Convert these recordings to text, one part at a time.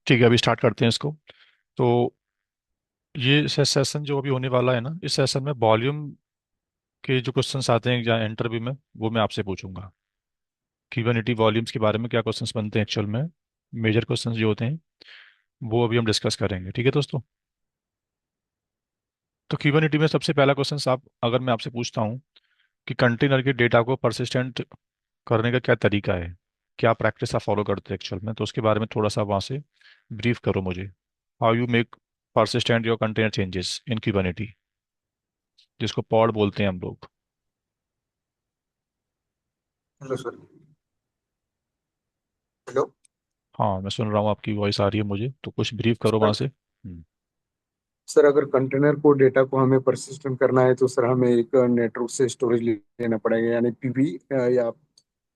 ठीक है, अभी स्टार्ट करते हैं इसको। तो ये सेशन जो अभी होने वाला है ना, इस सेशन में वॉल्यूम के जो क्वेश्चंस आते हैं या इंटरव्यू में, वो मैं आपसे पूछूंगा। क्यूबरनेटी वॉल्यूम्स के बारे में क्या क्वेश्चंस बनते हैं एक्चुअल में, मेजर क्वेश्चंस जो होते हैं, वो अभी हम डिस्कस करेंगे। ठीक है दोस्तों। तो क्यूबरनेटी में सबसे पहला क्वेश्चन आप, अगर मैं आपसे पूछता हूँ कि कंटेनर के डेटा को परसिस्टेंट करने का क्या तरीका है, क्या प्रैक्टिस आप फॉलो करते हैं एक्चुअल में, तो उसके बारे में थोड़ा सा वहाँ से ब्रीफ करो मुझे। How you make persistent your container changes in Kubernetes, जिसको पॉड बोलते हैं हम लोग। Hello sir. हेलो हाँ, मैं सुन रहा हूँ, आपकी वॉइस आ रही है मुझे, तो कुछ ब्रीफ करो वहाँ सर। से। सर, अगर कंटेनर को डेटा को हमें परसिस्टेंट करना है तो सर हमें एक नेटवर्क से स्टोरेज लेना पड़ेगा, यानी पीवी या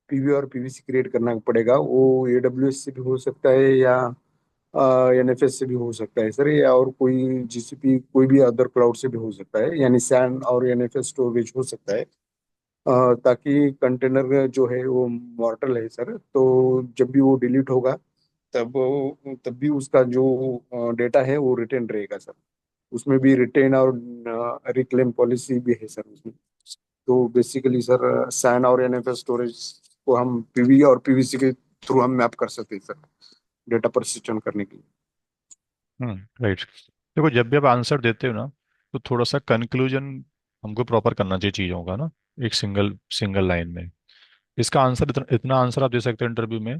पीवी और पीवीसी क्रिएट करना पड़ेगा। वो एडब्ल्यूएस से भी हो सकता है या एनएफएस से भी हो सकता है सर, या और कोई जीसीपी कोई भी अदर क्लाउड से भी हो सकता है, यानी सैन और एनएफएस स्टोरेज हो सकता है। ताकि कंटेनर जो है वो मॉर्टल है सर, तो जब भी वो डिलीट होगा तब भी उसका जो डेटा है वो रिटेन रहेगा सर। उसमें भी रिटेन और रिक्लेम पॉलिसी भी है सर उसमें। तो बेसिकली सर सैन और एनएफएस स्टोरेज को हम पीवी और पीवीसी के थ्रू हम मैप कर सकते हैं सर, डेटा परसिस्टेंट करने के लिए। राइट। देखो, जब भी आप आंसर देते हो ना, तो थोड़ा सा कंक्लूजन हमको प्रॉपर करना चाहिए चीज़ों का ना, एक सिंगल सिंगल लाइन में। इसका आंसर इतना इतना आंसर आप दे सकते हैं इंटरव्यू में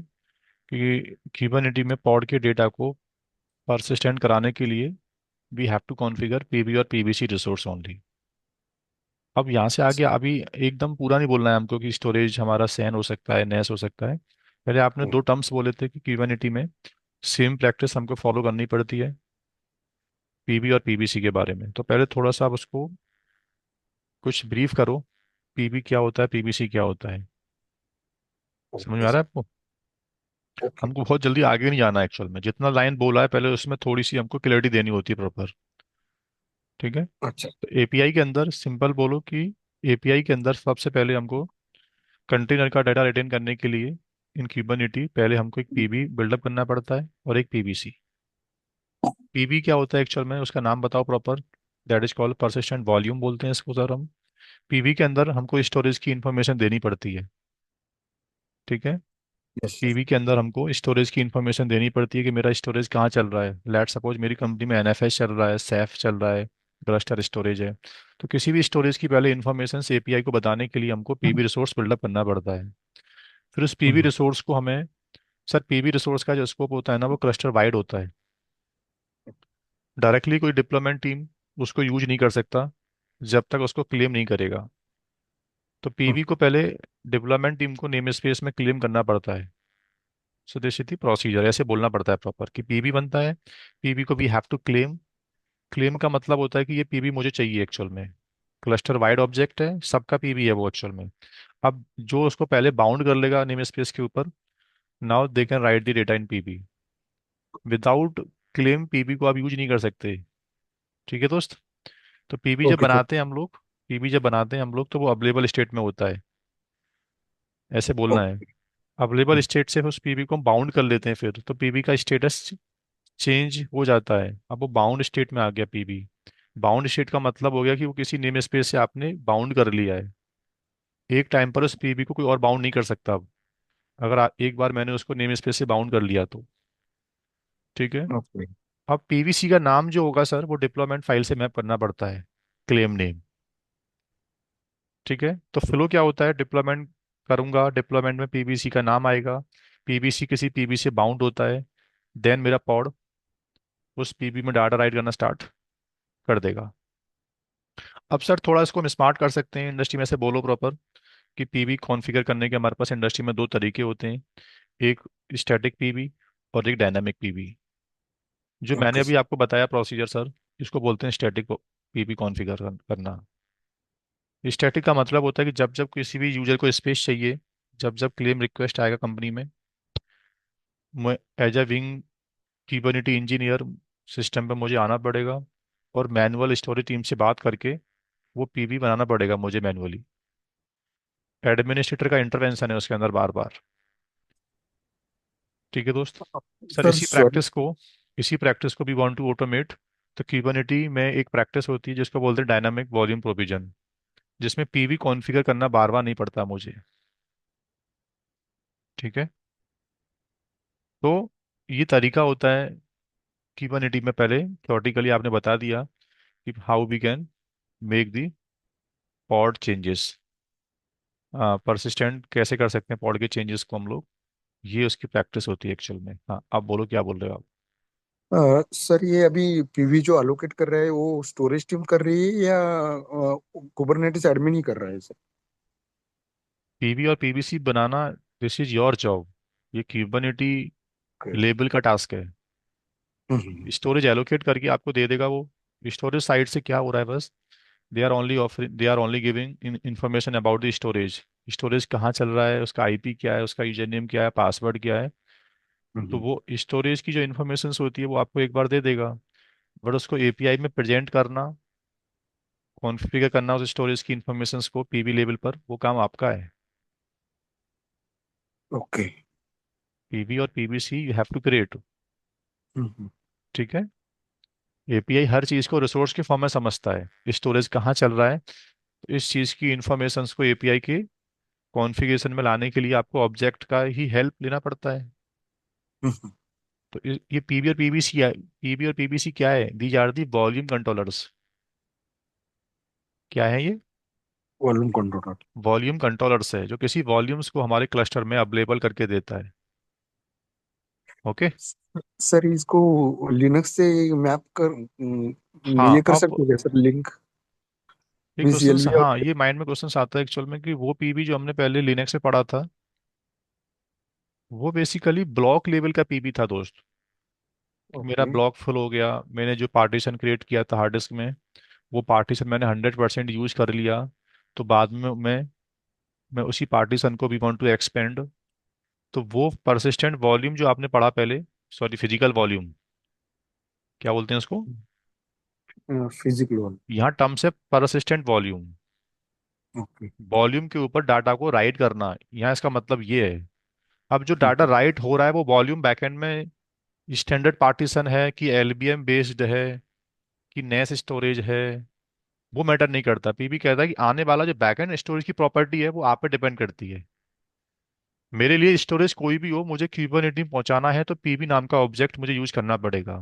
कि क्यूबरनेटी में पॉड के डेटा को परसिस्टेंट कराने के लिए we have to configure PV और पीबीसी रिसोर्स ओनली। अब यहाँ से आगे अभी एकदम पूरा नहीं बोलना है हमको कि स्टोरेज हमारा सैन हो सकता है, नेस हो सकता है। पहले आपने दो टर्म्स बोले थे कि क्यूबरनेटी में सेम प्रैक्टिस हमको फॉलो करनी पड़ती है पीबी और पीबीसी के बारे में। तो पहले थोड़ा सा आप उसको कुछ ब्रीफ करो, पीबी क्या होता है, पीबीसी क्या होता है। समझ में ओके आ रहा है सर। आपको? ओके। हमको बहुत जल्दी आगे नहीं जाना है एक्चुअल में, जितना लाइन बोला है पहले उसमें थोड़ी सी हमको क्लैरिटी देनी होती है प्रॉपर। ठीक है। अच्छा। तो एपीआई के अंदर सिंपल बोलो कि एपीआई के अंदर सबसे पहले हमको कंटेनर का डाटा रिटेन करने के लिए इन क्यूबरनेटी पहले हमको एक पीबी बिल्डअप करना पड़ता है और एक पीबीसी। पीबी क्या होता है एक्चुअल में, उसका नाम बताओ proper. That is called persistent volume बोलते हैं इसको सर हम। पीबी के अंदर हमको स्टोरेज की इंफॉर्मेशन देनी पड़ती है। ठीक है। Yes sir. पीवी के अंदर हमको स्टोरेज की इंफॉर्मेशन देनी पड़ती है कि मेरा स्टोरेज कहाँ चल रहा है। लेट सपोज मेरी कंपनी में एनएफएस चल रहा है, सैफ चल रहा है, क्लस्टर स्टोरेज है। तो किसी भी स्टोरेज की पहले इंफॉर्मेशन एपीआई को बताने के लिए हमको पीवी रिसोर्स बिल्डअप करना पड़ता है। फिर उस पीवी हम्म। रिसोर्स को हमें, सर पीवी रिसोर्स का जो स्कोप होता है ना, वो क्लस्टर वाइड होता है। डायरेक्टली कोई डिप्लॉयमेंट टीम उसको यूज नहीं कर सकता जब तक उसको क्लेम नहीं करेगा। तो पीवी को पहले डिप्लॉयमेंट टीम को नेम स्पेस में क्लेम करना पड़ता है। So this is the procedure, ऐसे बोलना पड़ता है प्रॉपर कि पीबी बनता है, पीबी को we have to claim. Claim का मतलब होता है कि ये पीबी मुझे चाहिए एक्चुअल में। क्लस्टर वाइड ऑब्जेक्ट है, सबका पीबी है वो एक्चुअल में। अब जो उसको पहले बाउंड कर लेगा नेम स्पेस के ऊपर, now they can write the data in PV. Without claim PV को आप यूज नहीं कर सकते। ठीक है दोस्त। तो पीबी जब ओके सर। बनाते हैं हम लोग, पीबी जब बनाते हैं हम लोग, तो वो अवेलेबल स्टेट में होता है, ऐसे बोलना है। ओके। अवेलेबल स्टेट से उस पीबी को हम बाउंड कर लेते हैं, फिर तो पीबी का स्टेटस चेंज हो जाता है। अब वो बाउंड स्टेट में आ गया पीबी। बाउंड स्टेट का मतलब हो गया कि वो किसी नेम स्पेस से आपने बाउंड कर लिया है। एक टाइम पर उस पीबी को कोई और बाउंड नहीं कर सकता अब, अगर एक बार मैंने उसको नेम स्पेस से बाउंड कर लिया तो। ठीक है। ओके। अब पीवीसी का नाम जो होगा सर, वो डिप्लॉयमेंट फाइल से मैप करना पड़ता है, क्लेम नेम। ठीक है। तो फ्लो क्या होता है, डिप्लॉयमेंट करूंगा, डिप्लॉयमेंट में पीवीसी का नाम आएगा, पीवीसी किसी पीबी से बाउंड होता है, देन मेरा पॉड उस पीबी में डाटा राइट करना स्टार्ट कर देगा। अब सर थोड़ा इसको हम स्मार्ट कर सकते हैं इंडस्ट्री में से, बोलो प्रॉपर कि पीवी कॉन्फ़िगर करने के हमारे पास इंडस्ट्री में दो तरीके होते हैं, एक स्टैटिक पीवी और एक डायनामिक पीवी। जो मैंने ओके अभी सर। आपको बताया प्रोसीजर सर, इसको बोलते हैं स्टैटिक पीवी कॉन्फ़िगर करना। स्टैटिक का मतलब होता है कि जब जब किसी भी यूजर को स्पेस चाहिए, जब जब क्लेम रिक्वेस्ट आएगा कंपनी में, मैं as a wing Kubernetes engineer system पे मुझे आना पड़ेगा और मैनुअल स्टोरेज टीम से बात करके वो पीवी बनाना पड़ेगा मुझे मैनुअली। एडमिनिस्ट्रेटर का इंटरवेंशन है उसके अंदर बार बार। ठीक है दोस्त। Sir sir sorry. इसी प्रैक्टिस को भी वांट टू ऑटोमेट। तो क्यूबरनेटी में एक प्रैक्टिस होती है जिसको बोलते हैं डायनामिक वॉल्यूम प्रोविजन, जिसमें पीवी कॉन्फ़िगर करना बार बार नहीं पड़ता मुझे। ठीक है। तो ये तरीका होता है क्यूबरनेटी में। पहले थ्योरेटिकली आपने बता दिया कि how we can make the pod changes, persistent कैसे कर सकते हैं पॉड के चेंजेस को हम लोग। ये उसकी प्रैक्टिस होती है एक्चुअल में। हाँ, आप बोलो क्या बोल रहे हो आप। सर ये अभी पीवी जो अलोकेट कर रहा है वो स्टोरेज टीम कर रही है या कुबरनेटिस एडमिन ही कर रहा है सर? पीवी और PVC banana, this is your job. ये क्यूबरनेटी ओके। लेबल का टास्क है। हम्म। स्टोरेज एलोकेट करके आपको दे देगा वो। स्टोरेज साइड से क्या हो रहा है बस, they are only giving information about the storage. Storage कहाँ चल रहा है, उसका आईपी क्या है, उसका यूजर नेम क्या है, पासवर्ड क्या है। तो हम्म। वो स्टोरेज की जो इन्फॉर्मेशन होती है वो आपको एक बार दे देगा। बट उसको एपीआई में प्रेजेंट करना, कॉन्फ़िगर करना उस स्टोरेज की इन्फॉर्मेशन को पीवी लेवल पर, वो काम आपका है। ओके। पीवी और PVC you have to create. Hmm. ठीक है। एपीआई हर चीज़ को रिसोर्स के फॉर्म में समझता है, स्टोरेज कहाँ चल रहा है। तो इस चीज़ की इंफॉर्मेशंस को एपीआई के कॉन्फ़िगरेशन में लाने के लिए आपको ऑब्जेक्ट का ही हेल्प लेना पड़ता है। हम्म। तो ये पीवी और पीवीसी है। पीवी और पीवीसी क्या है, these are the volume controllers. क्या है ये? Volume controller. वॉल्यूम कंट्रोलर्स है जो किसी वॉल्यूम्स को हमारे क्लस्टर में अवेलेबल करके देता है। ओके। सर इसको लिनक्स से मैप कर हाँ, ये कर अब सकते हो क्या सर, लिंक? ये मीन्स क्वेश्चन, एलवी और। हाँ ये माइंड में क्वेश्चन आता है एक्चुअल में कि वो पीवी जो हमने पहले लिनक्स से पढ़ा था, वो बेसिकली ब्लॉक लेवल का पीवी था दोस्त। कि मेरा ओके। ब्लॉक फुल हो गया, मैंने जो पार्टीशन क्रिएट किया था हार्ड डिस्क में, वो पार्टीशन मैंने 100% यूज कर लिया। तो बाद में मैं उसी पार्टीशन को भी वांट टू एक्सपेंड। तो वो परसिस्टेंट वॉल्यूम जो आपने पढ़ा पहले, सॉरी फिजिकल वॉल्यूम, क्या बोलते हैं उसको, फिजिकल वॉल। यहाँ टर्म से परसिस्टेंट वॉल्यूम। ओके। वॉल्यूम के ऊपर डाटा को राइट करना, यहाँ इसका मतलब ये है। अब जो डाटा हम्म। राइट हो रहा है वो वॉल्यूम बैकएंड में स्टैंडर्ड पार्टीशन है कि एलबीएम बेस्ड है कि नेस स्टोरेज है, वो मैटर नहीं करता। पीबी कहता है कि आने वाला जो बैकएंड स्टोरेज की प्रॉपर्टी है वो आप पे डिपेंड करती है। मेरे लिए स्टोरेज कोई भी हो, मुझे क्यूबरनेटिस पहुंचाना है तो पीबी नाम का ऑब्जेक्ट मुझे यूज करना पड़ेगा।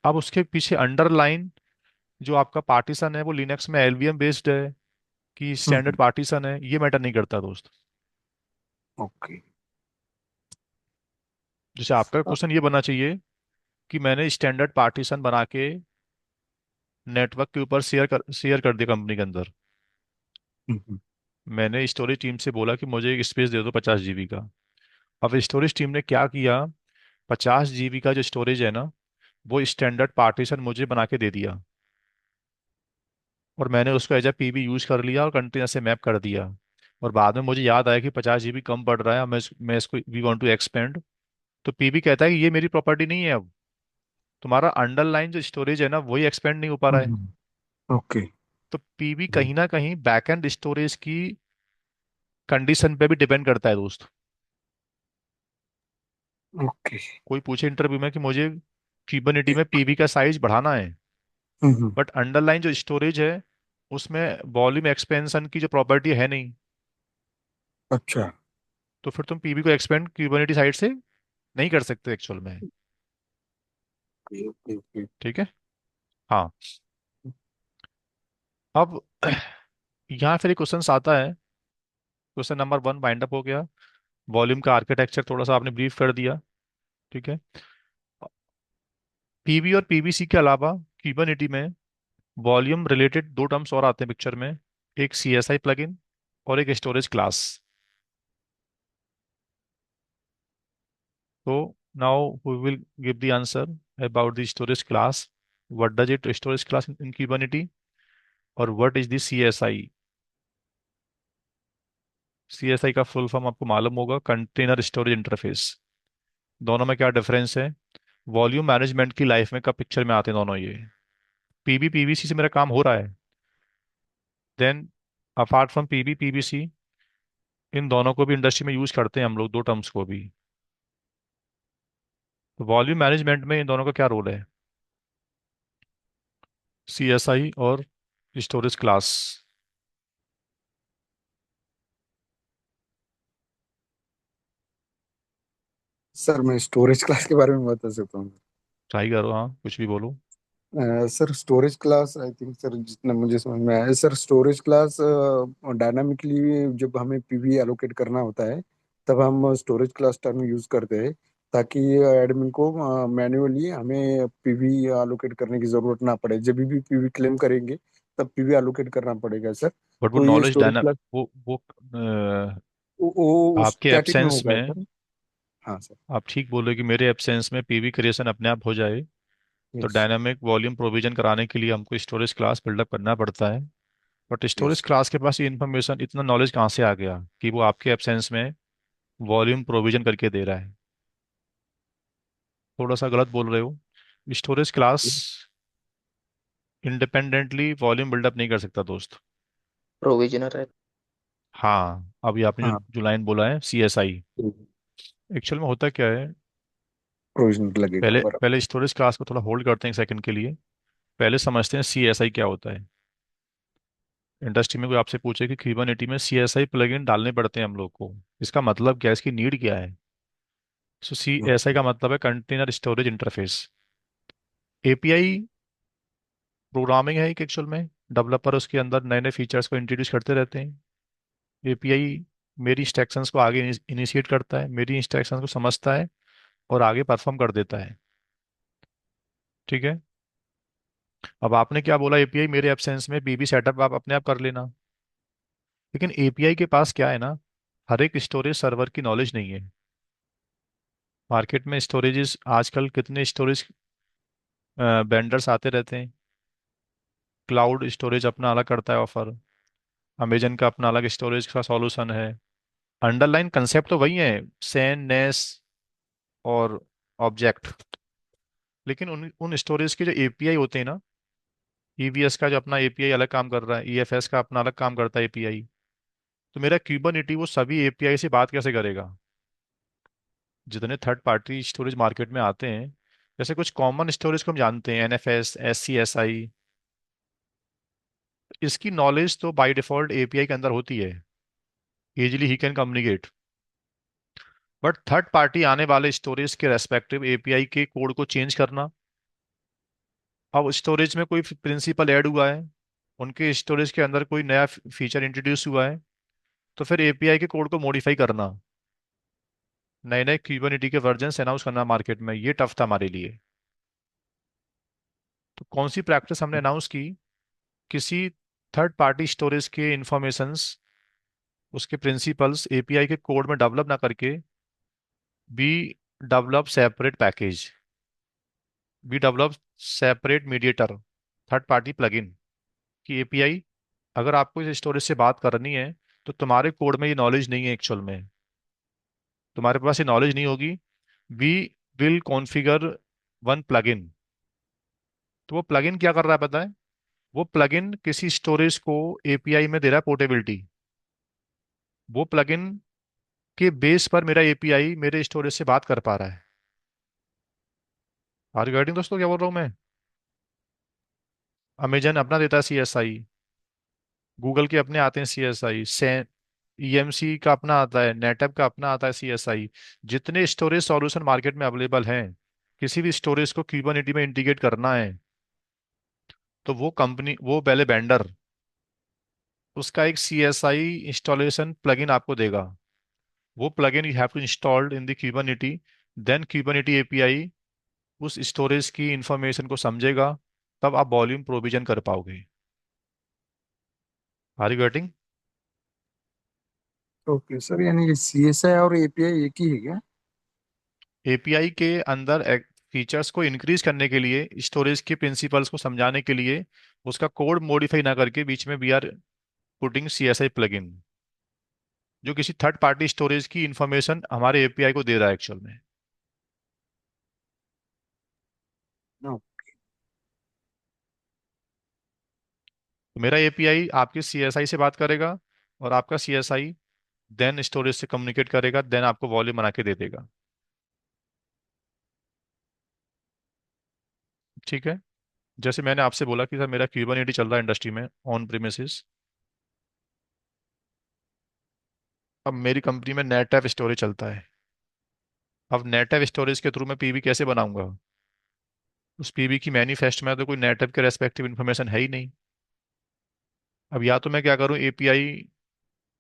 अब उसके पीछे अंडरलाइन जो आपका पार्टीशन है वो लिनक्स में एलवीएम बेस्ड है कि स्टैंडर्ड हम्म। पार्टीशन है, ये मैटर नहीं करता दोस्त। ओके। जैसे आपका क्वेश्चन ये बनना चाहिए कि मैंने स्टैंडर्ड पार्टीशन बना के नेटवर्क के ऊपर शेयर कर दिया कंपनी के अंदर। हम्म। मैंने स्टोरेज टीम से बोला कि मुझे एक स्पेस दे दो 50 जीबी का। अब स्टोरेज टीम ने क्या किया, 50 जीबी का जो स्टोरेज है ना, वो स्टैंडर्ड पार्टीशन मुझे बना के दे दिया। और मैंने उसको एज ए पीबी यूज कर लिया और कंटेनर से मैप कर दिया। और बाद में मुझे याद आया कि 50 जीबी कम पड़ रहा है, मैं इसको वी वांट टू एक्सपेंड। तो पीबी कहता है कि ये मेरी प्रॉपर्टी नहीं है, अब तुम्हारा अंडरलाइन जो स्टोरेज है ना वही एक्सपेंड नहीं हो पा रहा है। ओके। तो पीबी कहीं ना कहीं बैकएंड स्टोरेज की कंडीशन पे भी डिपेंड करता है दोस्त। ओके। कोई पूछे इंटरव्यू में कि मुझे क्यूबरनेटी में पीबी का साइज बढ़ाना है, हम्म। बट अंडरलाइन जो स्टोरेज है उसमें वॉल्यूम एक्सपेंशन की जो प्रॉपर्टी है नहीं, अच्छा। तो फिर तुम पीबी को एक्सपेंड क्यूबरनेटी साइड से नहीं कर सकते एक्चुअल में। Okay okay okay. ठीक है। हाँ। अब यहाँ फिर एक क्वेश्चन आता है। क्वेश्चन नंबर 1 वाइंड अप हो गया। वॉल्यूम का आर्किटेक्चर थोड़ा सा आपने ब्रीफ कर दिया। ठीक है। पीवी और पीवीसी के अलावा क्यूबरनेटी में वॉल्यूम रिलेटेड दो टर्म्स और आते हैं पिक्चर में। एक सीएसआई प्लगइन और एक स्टोरेज क्लास। तो now we will give the answer about the storage class. What does it storage class in Kubernetes, और what is the CSI. CSI का फुल फॉर्म आपको मालूम होगा, कंटेनर स्टोरेज इंटरफेस। दोनों में क्या डिफरेंस है, वॉल्यूम मैनेजमेंट की लाइफ में कब पिक्चर में आते हैं दोनों ये। पीबी पीवीसी से मेरा काम हो रहा है, then apart from PB PVC इन दोनों को भी इंडस्ट्री में यूज करते हैं हम लोग, दो टर्म्स को भी। तो वॉल्यूम मैनेजमेंट में इन दोनों का क्या रोल है? CSI और स्टोरेज क्लास। सर मैं स्टोरेज क्लास के बारे में बता सकता हूँ। ट्राई करो, हाँ कुछ भी बोलो। Sir storage class I think sir जितना मुझे समझ में आया है सर, स्टोरेज क्लास डायनामिकली जब हमें पीवी एलोकेट करना होता है तब हम स्टोरेज क्लास टर्म यूज करते हैं, ताकि एडमिन को मैन्युअली हमें पीवी एलोकेट करने की जरूरत ना पड़े। जब भी पीवी क्लेम करेंगे तब पीवी एलोकेट करना पड़ेगा सर। बट वो तो ये नॉलेज स्टोरेज डायना क्लास वो वो आपके स्टैटिक में एब्सेंस होगा में, सर। हाँ सर। आप ठीक बोले कि मेरे एब्सेंस में पीवी क्रिएशन अपने आप हो जाए, तो यस। डायनामिक वॉल्यूम प्रोविजन कराने के लिए हमको स्टोरेज क्लास बिल्डअप करना पड़ता है। But storage yes. क्लास के पास ये इन्फॉर्मेशन, इतना नॉलेज कहाँ से आ गया कि वो आपके एब्सेंस में वॉल्यूम प्रोविजन करके दे रहा है? थोड़ा सा गलत बोल रहे हो। Storage class independently volume build up नहीं कर सकता दोस्त। प्रोविजनर है। हाँ, अभी आपने जो हाँ, जो लाइन बोला है CSI, एक्चुअल में होता क्या है? प्रोविजन लगेगा पहले बराबर। पहले स्टोरेज क्लास को थोड़ा होल्ड करते हैं एक सेकंड के लिए। पहले समझते हैं CSI क्या होता है। इंडस्ट्री में कोई आपसे पूछे कि Kubernetes में CSI प्लगइन डालने पड़ते हैं हम लोग को, इसका मतलब क्या है, इसकी नीड क्या है? सो CSI का मतलब है container storage interface. API programming है एक एक्चुअल में। डेवलपर उसके अंदर नए नए फीचर्स को इंट्रोड्यूस करते रहते हैं। API मेरी इंस्ट्रक्शंस को आगे इनिशिएट करता है, मेरी इंस्ट्रक्शंस को समझता है और आगे परफॉर्म कर देता है। ठीक है। अब आपने क्या बोला, API मेरे एब्सेंस में बीबी सेटअप आप अपने आप कर लेना। लेकिन API के पास क्या है ना, हर एक स्टोरेज सर्वर की नॉलेज नहीं है। मार्केट में स्टोरेजेस आजकल कितने स्टोरेज वेंडर्स आते रहते हैं। क्लाउड स्टोरेज अपना अलग करता है ऑफर, अमेजन का अपना अलग स्टोरेज का सॉल्यूशन है। अंडरलाइन कंसेप्ट तो वही है, सैन नेस और ऑब्जेक्ट। लेकिन उन उन स्टोरेज के जो API होते हैं ना, EVS का जो अपना API अलग काम कर रहा है, EFS का अपना अलग काम करता है API। तो मेरा क्यूबरनेटी वो सभी API से बात कैसे करेगा? जितने थर्ड पार्टी स्टोरेज मार्केट में आते हैं, जैसे कुछ कॉमन स्टोरेज को हम जानते हैं, NFS, SCSI, इसकी नॉलेज तो बाय डिफॉल्ट API के अंदर होती है। Easily he can communicate. But third party आने वाले स्टोरेज के रेस्पेक्टिव API के कोड को चेंज करना, अब स्टोरेज में कोई प्रिंसिपल ऐड हुआ है, उनके स्टोरेज के अंदर कोई नया फीचर इंट्रोड्यूस हुआ है, तो फिर API के कोड को मॉडिफाई करना, नए नए क्यूबरनेटी के वर्जन अनाउंस करना मार्केट में, ये टफ था हमारे लिए। तो कौन सी प्रैक्टिस हमने अनाउंस की? किसी थर्ड पार्टी स्टोरेज के इंफॉर्मेशंस, उसके प्रिंसिपल्स API के कोड में डेवलप ना करके, be develop separate package, be develop separate mediator, third party plugin की API। अगर आपको इस स्टोरेज से बात करनी है, तो तुम्हारे कोड में ये नॉलेज नहीं है एक्चुअल में, तुम्हारे पास ये नॉलेज नहीं होगी। We will configure one plugin. तो वो प्लगइन क्या कर रहा है पता है? वो प्लगइन किसी स्टोरेज को API में दे रहा है पोर्टेबिलिटी। वो प्लगइन के बेस पर मेरा API मेरे स्टोरेज से बात कर पा रहा है। आर गाइडिंग दोस्तों, क्या बोल रहा हूँ मैं? अमेजन अपना देता है CSI, गूगल के अपने आते हैं CSI से, EMC का अपना आता है, नेटअप का अपना आता है CSI। जितने स्टोरेज सॉल्यूशन मार्केट में अवेलेबल हैं, किसी भी स्टोरेज को क्यूबरनेटी में इंटीग्रेट करना है, तो वो कंपनी, वो पहले वेंडर उसका एक CSI इंस्टॉलेशन प्लगइन आपको देगा। वो plugin you have to installed in the Kubernetes. Then Kubernetes API उस स्टोरेज की इंफॉर्मेशन को समझेगा, तब आप वॉल्यूम प्रोविजन कर पाओगे। Are you getting? Okay sir, यानी कि सीएसआई और एपीआई एक ही है क्या? API के अंदर फीचर्स को इंक्रीज करने के लिए, स्टोरेज के प्रिंसिपल्स को समझाने के लिए, उसका कोड मॉडिफाई ना करके बीच में we are putting CSI plugin, जो किसी थर्ड पार्टी स्टोरेज की इंफॉर्मेशन हमारे API को दे रहा है एक्चुअल में। नो। तो मेरा API आपके CSI से बात करेगा, और आपका CSI देन स्टोरेज से कम्युनिकेट करेगा, देन आपको वॉल्यूम बना के दे देगा। ठीक है। जैसे मैंने आपसे बोला कि सर मेरा क्यूबरनेटी चल रहा है इंडस्ट्री में ऑन प्रीमिसेस। अब मेरी कंपनी में नेटैप स्टोरेज चलता है। अब नेटैप स्टोरेज के थ्रू मैं पीबी कैसे बनाऊंगा? उस पीबी की मैन्युफैक्चर में तो कोई नेटैप के रेस्पेक्टिव इन्फॉर्मेशन है ही नहीं। अब या तो मैं क्या करूं, एपीआई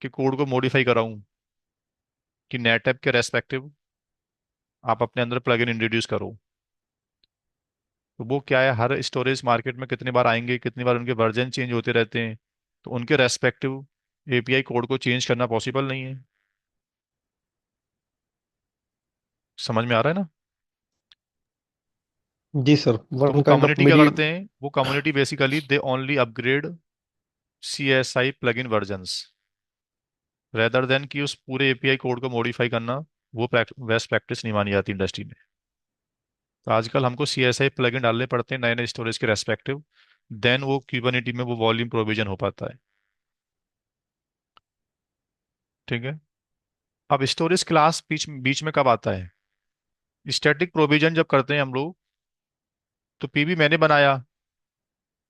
के कोड को मॉडिफाई कराऊं कि नेटऐप के रेस्पेक्टिव आप अपने अंदर प्लगइन इंट्रोड्यूस करो। तो वो क्या है, हर स्टोरेज मार्केट में कितनी बार आएंगे, कितनी बार उनके वर्जन चेंज होते रहते हैं, तो उनके रेस्पेक्टिव एपीआई कोड को चेंज करना पॉसिबल नहीं है। समझ में आ रहा है ना? जी सर, तो वो वन काइंड ऑफ कम्युनिटी क्या मेरी। करते हैं, वो community basically they only upgrade C S I plugin versions rather than कि उस पूरे एपीआई कोड को मॉडिफाई करना। वो बेस्ट प्रैक्टिस नहीं मानी जाती इंडस्ट्री में। तो आजकल हमको सी एस आई प्लगइन डालने पड़ते हैं नए नए स्टोरेज के रेस्पेक्टिव। देन वो क्यूबरनेटी में वो वॉल्यूम प्रोविजन हो पाता है। ठीक है। अब स्टोरेज क्लास बीच बीच में कब आता है? स्टैटिक प्रोविजन जब करते हैं हम लोग, तो पीबी मैंने बनाया,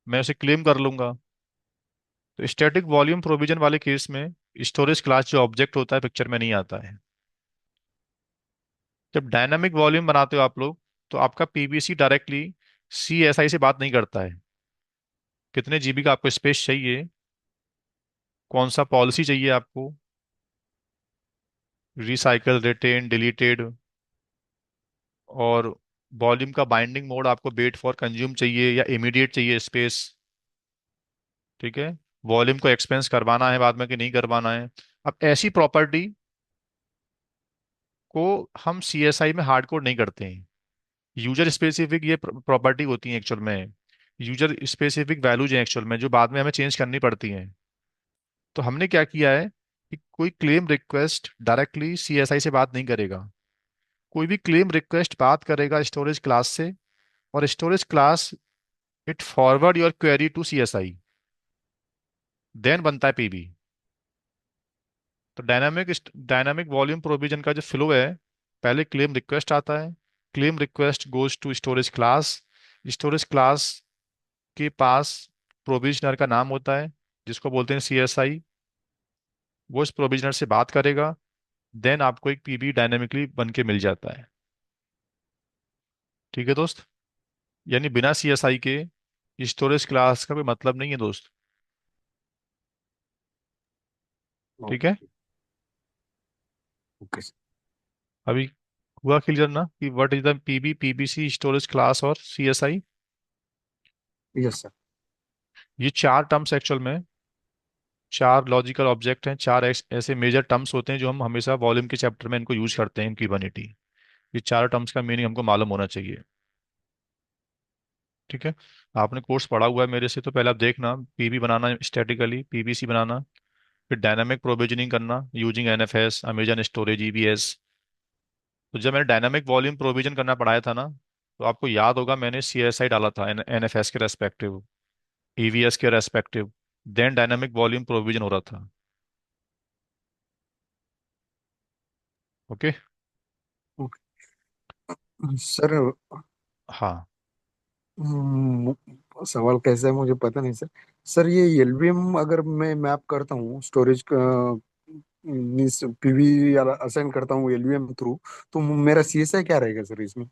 मैं उसे क्लेम कर लूंगा। तो स्टैटिक वॉल्यूम प्रोविजन वाले केस में स्टोरेज क्लास जो ऑब्जेक्ट होता है पिक्चर में नहीं आता है। जब डायनामिक वॉल्यूम बनाते हो आप लोग, तो आपका PVC directly C S I से बात नहीं करता है। कितने जीबी का आपको स्पेस चाहिए, कौन सा पॉलिसी चाहिए आपको, रिसाइकल, रिटेन, डिलीटेड, और वॉल्यूम का बाइंडिंग मोड आपको वेट फॉर कंज्यूम चाहिए या इमीडिएट चाहिए स्पेस। ठीक है। वॉल्यूम को एक्सपेंस करवाना है बाद में कि नहीं करवाना है। अब ऐसी प्रॉपर्टी को हम सीएसआई में हार्ड कोड नहीं करते हैं। यूजर स्पेसिफिक ये प्रॉपर्टी होती है एक्चुअल में। यूजर स्पेसिफिक वैल्यूज हैं एक्चुअल में, जो बाद में हमें चेंज करनी पड़ती हैं। तो हमने क्या किया है कि कोई क्लेम रिक्वेस्ट डायरेक्टली सीएसआई से बात नहीं करेगा। कोई भी क्लेम रिक्वेस्ट बात करेगा स्टोरेज क्लास से, और storage class it forward your query to CSI, then बनता है पीबी। तो डायनामिक वॉल्यूम प्रोविजन का जो फ्लो है, पहले क्लेम रिक्वेस्ट आता है, claim request goes to storage class, storage class के पास प्रोविजनर का नाम होता है जिसको बोलते हैं सीएसआई। वो इस प्रोविजनर से बात करेगा, देन आपको एक पीबी डायनेमिकली बन के मिल जाता है। ठीक है दोस्त। यानी बिना सीएसआई के स्टोरेज क्लास का कोई मतलब नहीं है दोस्त। ठीक है। ओके। Okay sir. अभी हुआ क्लियर ना कि what is the PV, PVC, storage class और सीएसआई? Yes sir. ये चार टर्म्स एक्चुअल में चार लॉजिकल ऑब्जेक्ट हैं, चार ऐसे मेजर टर्म्स होते हैं जो हम हमेशा वॉल्यूम के चैप्टर में इनको यूज करते हैं, इनकी यूनिटी। ये चार टर्म्स का मीनिंग हमको मालूम होना चाहिए। ठीक है। आपने कोर्स पढ़ा हुआ है मेरे से, तो पहले आप देखना पीबी बनाना स्टैटिकली, पीबीसी बनाना, फिर डायनामिक प्रोविजनिंग करना using NFS, Amazon storage, EBS. तो जब मैंने डायनामिक वॉल्यूम प्रोविजन करना पढ़ाया था ना, तो आपको याद होगा मैंने सीएसआई डाला था एनएफएस के रेस्पेक्टिव, ईवीएस के respective, then dynamic volume provision हो रहा था। ओके। सर, हाँ। सवाल कैसा है मुझे पता नहीं सर। सर, ये एलवीएम अगर मैं मैप करता हूँ स्टोरेज का, मीन्स पीवी असाइन करता हूँ एलवीएम थ्रू, तो मेरा सीएसआई क्या रहेगा सर इसमें?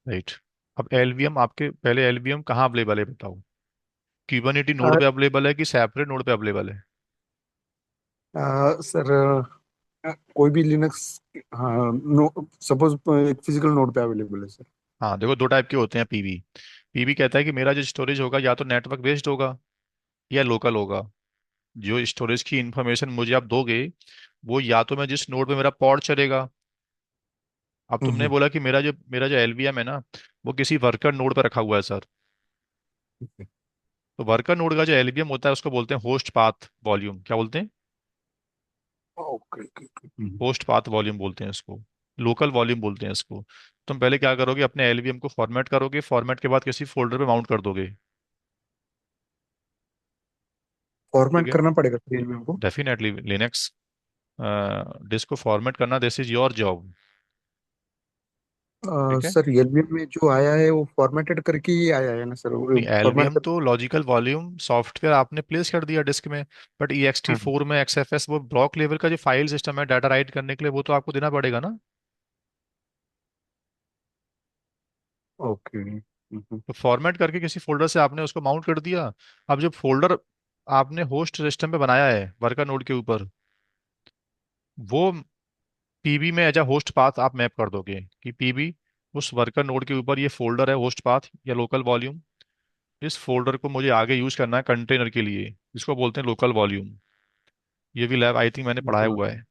राइट। अब एलवीएम आपके, पहले एलवीएम कहाँ अवेलेबल है बताओ? क्यूबरनेटी नोड पे अवेलेबल है कि सेपरेट नोड पे अवेलेबल है? सर, कोई भी लिनक्स, हाँ, नो, सपोज एक फिजिकल नोड पे अवेलेबल है सर। हाँ देखो, दो टाइप के होते हैं पीवी। पीवी कहता है कि मेरा जो स्टोरेज होगा या तो नेटवर्क बेस्ड होगा या लोकल होगा। जो स्टोरेज की इंफॉर्मेशन मुझे आप दोगे, वो या तो मैं जिस नोड पे मेरा पॉड चलेगा। अब तुमने हम्म। बोला कि मेरा जो एलवीएम है ना, वो किसी वर्कर नोड पे रखा हुआ है सर। तो वर्कर नोड का जो एलवीएम होता है उसको बोलते हैं होस्ट पाथ वॉल्यूम। क्या बोलते हैं? Okay okay okay. Host path volume बोलते हैं इसको, लोकल वॉल्यूम बोलते हैं इसको। तुम पहले क्या करोगे, अपने एलवीएम को फॉर्मेट करोगे, फॉर्मेट के बाद किसी फोल्डर पे माउंट कर दोगे। ठीक फॉर्मेट है। करना पड़ेगा फिर एलवीएम को? डेफिनेटली लिनक्स डिस्क को फॉर्मेट करना, दिस इज योर जॉब। ठीक है। सर एलवीएम में जो आया है वो फॉर्मेटेड करके ही आया है ना सर, नहीं, फॉर्मेट एलवीएम कर। तो लॉजिकल वॉल्यूम सॉफ्टवेयर आपने प्लेस कर दिया डिस्क में। बट ई एक्स टी हाँ। फोर में XFS वो ब्लॉक लेवल का जो फाइल सिस्टम है डाटा राइट करने के लिए, वो तो आपको देना पड़ेगा ना। ओके। तो फॉर्मेट करके किसी फोल्डर से आपने उसको माउंट कर दिया। अब जो फोल्डर आपने होस्ट सिस्टम पे बनाया है वर्कर नोड के ऊपर, वो पीबी में एज अ होस्ट पाथ आप मैप कर दोगे कि पीबी उस वर्कर नोड के ऊपर ये फोल्डर है होस्ट पाथ या लोकल वॉल्यूम। इस फोल्डर को मुझे आगे यूज करना है कंटेनर के लिए, जिसको बोलते हैं लोकल वॉल्यूम। ये भी लैब आई थिंक मैंने पढ़ाया हुआ है।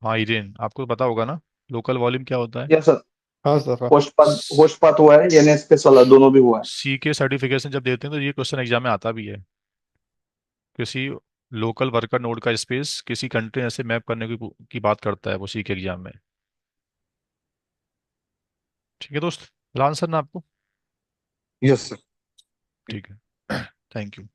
हाँ इरेन, आपको पता होगा ना लोकल वॉल्यूम क्या होता है। Yes sir. हाँ सर, स- होस्ट पाथ हुआ है, एनएसपेस वाला दोनों भी हुआ है। सी के सर्टिफिकेशन जब देते हैं तो ये क्वेश्चन एग्जाम में आता भी है। किसी लोकल वर्कर नोड का स्पेस किसी कंटेनर से मैप करने की बात करता है वो सी के एग्जाम में। ठीक है दोस्त, आंसर ना आपको। Yes sir. ठीक है। Thank you.